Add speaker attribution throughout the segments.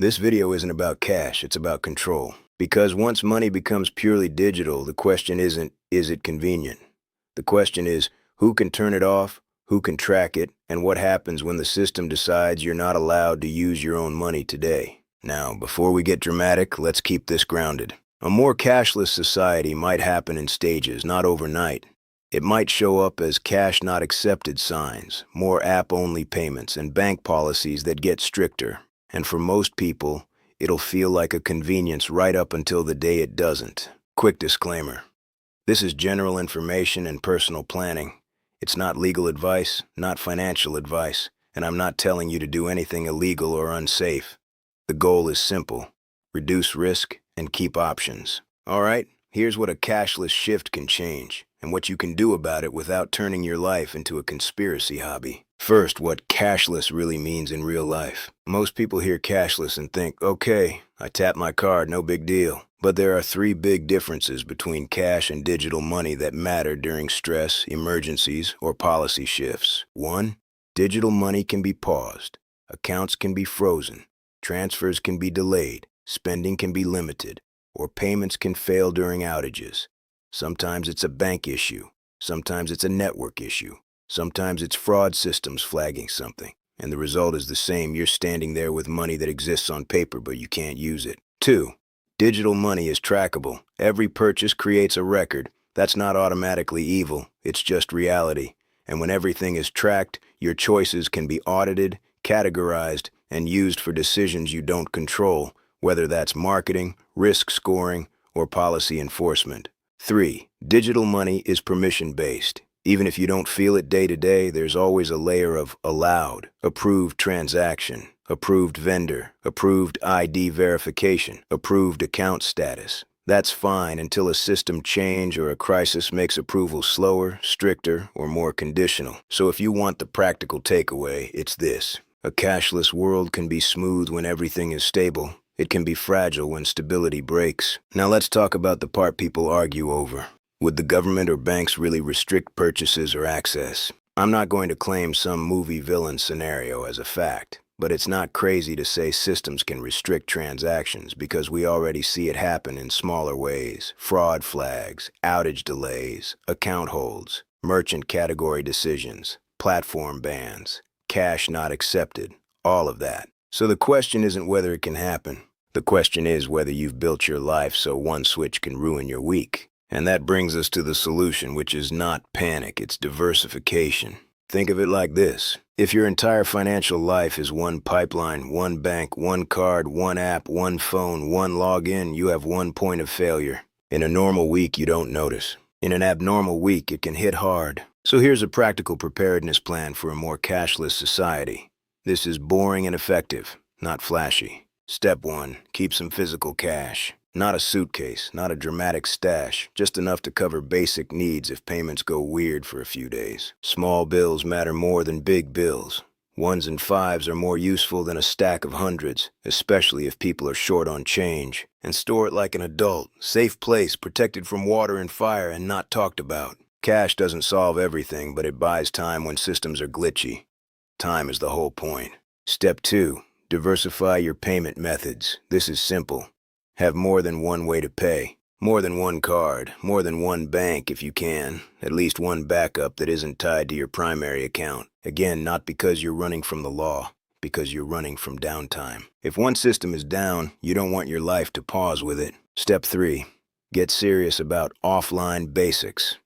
Speaker 1: This video isn't about cash, it's about control. Because once money becomes purely digital, the question isn't, is it convenient? The question is, who can turn it off, who can track it, and what happens when the system decides you're not allowed to use your own money today? Now, before we get dramatic, let's keep this grounded. A more cashless society might happen in stages, not overnight. It might show up as cash not accepted signs, more app-only payments, and bank policies that get stricter. And for most people, it'll feel like a convenience right up until the day it doesn't. Quick disclaimer. This is general information and personal planning. It's not legal advice, not financial advice, and I'm not telling you to do anything illegal or unsafe. The goal is simple: reduce risk and keep options. All right, here's what a cashless shift can change, and what you can do about it without turning your life into a conspiracy hobby. First, what cashless really means in real life. Most people hear cashless and think, okay, I tap my card, no big deal. But there are three big differences between cash and digital money that matter during stress, emergencies, or policy shifts. 1. Digital money can be paused. Accounts can be frozen. Transfers can be delayed. Spending can be limited. Or payments can fail during outages. Sometimes it's a bank issue. Sometimes it's a network issue. Sometimes it's fraud systems flagging something. And the result is the same: you're standing there with money that exists on paper, but you can't use it. 2. Digital money is trackable. Every purchase creates a record. That's not automatically evil, it's just reality. And when everything is tracked, your choices can be audited, categorized, and used for decisions you don't control, whether that's marketing, risk scoring, or policy enforcement. 3. Digital money is permission-based. Even if you don't feel it day to day, there's always a layer of allowed, approved transaction, approved vendor, approved ID verification, approved account status. That's fine until a system change or a crisis makes approval slower, stricter, or more conditional. So if you want the practical takeaway, it's this: a cashless world can be smooth when everything is stable. It can be fragile when stability breaks. Now let's talk about the part people argue over. Would the government or banks really restrict purchases or access? I'm not going to claim some movie villain scenario as a fact, but it's not crazy to say systems can restrict transactions, because we already see it happen in smaller ways. Fraud flags, outage delays, account holds, merchant category decisions, platform bans, cash not accepted, all of that. So the question isn't whether it can happen. The question is whether you've built your life so one switch can ruin your week. And that brings us to the solution, which is not panic, it's diversification. Think of it like this: if your entire financial life is one pipeline, one bank, one card, one app, one phone, one login, you have one point of failure. In a normal week, you don't notice. In an abnormal week, it can hit hard. So here's a practical preparedness plan for a more cashless society. This is boring and effective, not flashy. Step 1, keep some physical cash. Not a suitcase, not a dramatic stash, just enough to cover basic needs if payments go weird for a few days. Small bills matter more than big bills. Ones and fives are more useful than a stack of hundreds, especially if people are short on change. And store it like an adult, safe place, protected from water and fire, and not talked about. Cash doesn't solve everything, but it buys time when systems are glitchy. Time is the whole point. Step 2, diversify your payment methods. This is simple. Have more than one way to pay. More than one card, more than one bank if you can. At least one backup that isn't tied to your primary account. Again, not because you're running from the law, because you're running from downtime. If one system is down, you don't want your life to pause with it. Step 3, get serious about offline basics.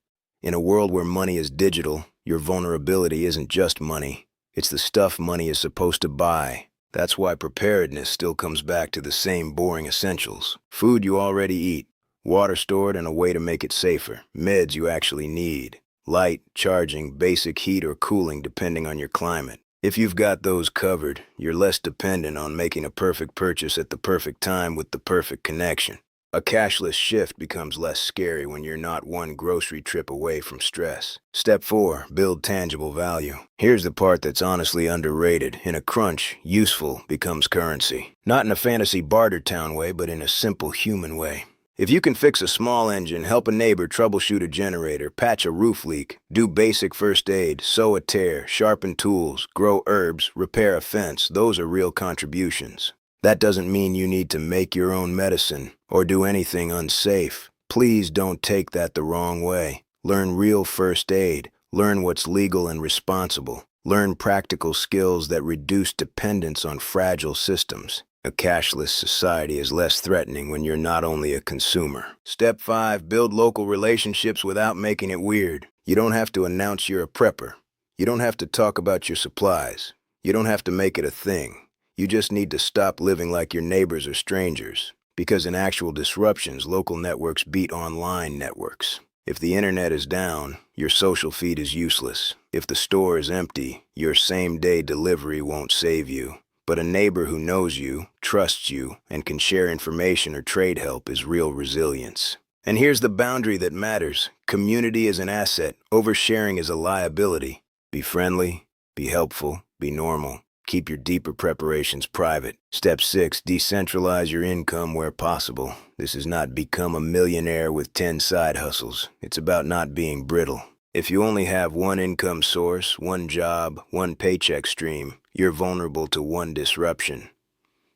Speaker 1: In a world where money is digital, your vulnerability isn't just money. It's the stuff money is supposed to buy. That's why preparedness still comes back to the same boring essentials. Food you already eat, water stored and a way to make it safer, meds you actually need, light, charging, basic heat or cooling depending on your climate. If you've got those covered, you're less dependent on making a perfect purchase at the perfect time with the perfect connection. A cashless shift becomes less scary when you're not one grocery trip away from stress. Step 4, build tangible value. Here's the part that's honestly underrated. In a crunch, useful becomes currency. Not in a fantasy barter town way, but in a simple human way. If you can fix a small engine, help a neighbor troubleshoot a generator, patch a roof leak, do basic first aid, sew a tear, sharpen tools, grow herbs, repair a fence, those are real contributions. That doesn't mean you need to make your own medicine or do anything unsafe. Please don't take that the wrong way. Learn real first aid. Learn what's legal and responsible. Learn practical skills that reduce dependence on fragile systems. A cashless society is less threatening when you're not only a consumer. Step 5. Build local relationships without making it weird. You don't have to announce you're a prepper. You don't have to talk about your supplies. You don't have to make it a thing. You just need to stop living like your neighbors are strangers. Because in actual disruptions, local networks beat online networks. If the internet is down, your social feed is useless. If the store is empty, your same-day delivery won't save you. But a neighbor who knows you, trusts you, and can share information or trade help is real resilience. And here's the boundary that matters. Community is an asset. Oversharing is a liability. Be friendly, be helpful, be normal. Keep your deeper preparations private. Step 6. Decentralize your income where possible. This is not become a millionaire with 10 side hustles. It's about not being brittle. If you only have one income source, one job, one paycheck stream, you're vulnerable to one disruption.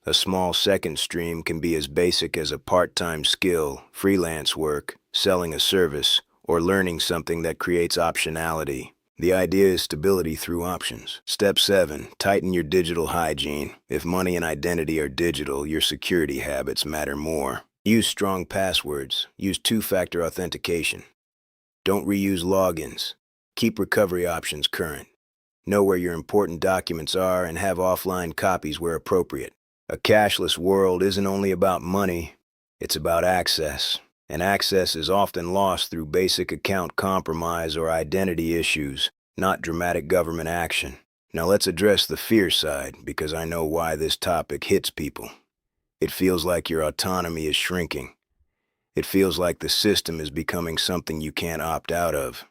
Speaker 1: A small second stream can be as basic as a part-time skill, freelance work, selling a service, or learning something that creates optionality. The idea is stability through options. Step 7. Tighten your digital hygiene. If money and identity are digital, your security habits matter more. Use strong passwords. Use two-factor authentication. Don't reuse logins. Keep recovery options current. Know where your important documents are and have offline copies where appropriate. A cashless world isn't only about money, it's about access. And access is often lost through basic account compromise or identity issues, not dramatic government action. Now let's address the fear side, because I know why this topic hits people. It feels like your autonomy is shrinking. It feels like the system is becoming something you can't opt out of.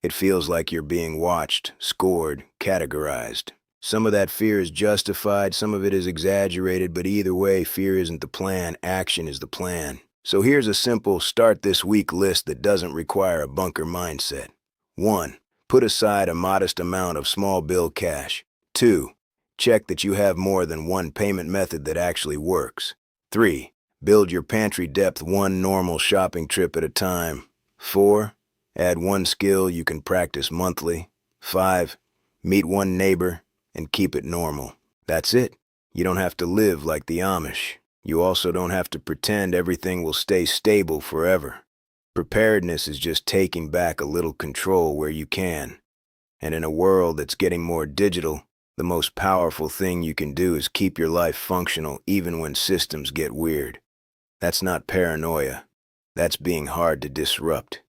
Speaker 1: It feels like you're being watched, scored, categorized. Some of that fear is justified, some of it is exaggerated, but either way, fear isn't the plan, action is the plan. So here's a simple start this week list that doesn't require a bunker mindset. 1. Put aside a modest amount of small bill cash. 2. Check that you have more than one payment method that actually works. 3. Build your pantry depth one normal shopping trip at a time. 4. Add one skill you can practice monthly. 5. Meet one neighbor and keep it normal. That's it. You don't have to live like the Amish. You also don't have to pretend everything will stay stable forever. Preparedness is just taking back a little control where you can. And in a world that's getting more digital, the most powerful thing you can do is keep your life functional even when systems get weird. That's not paranoia. That's being hard to disrupt.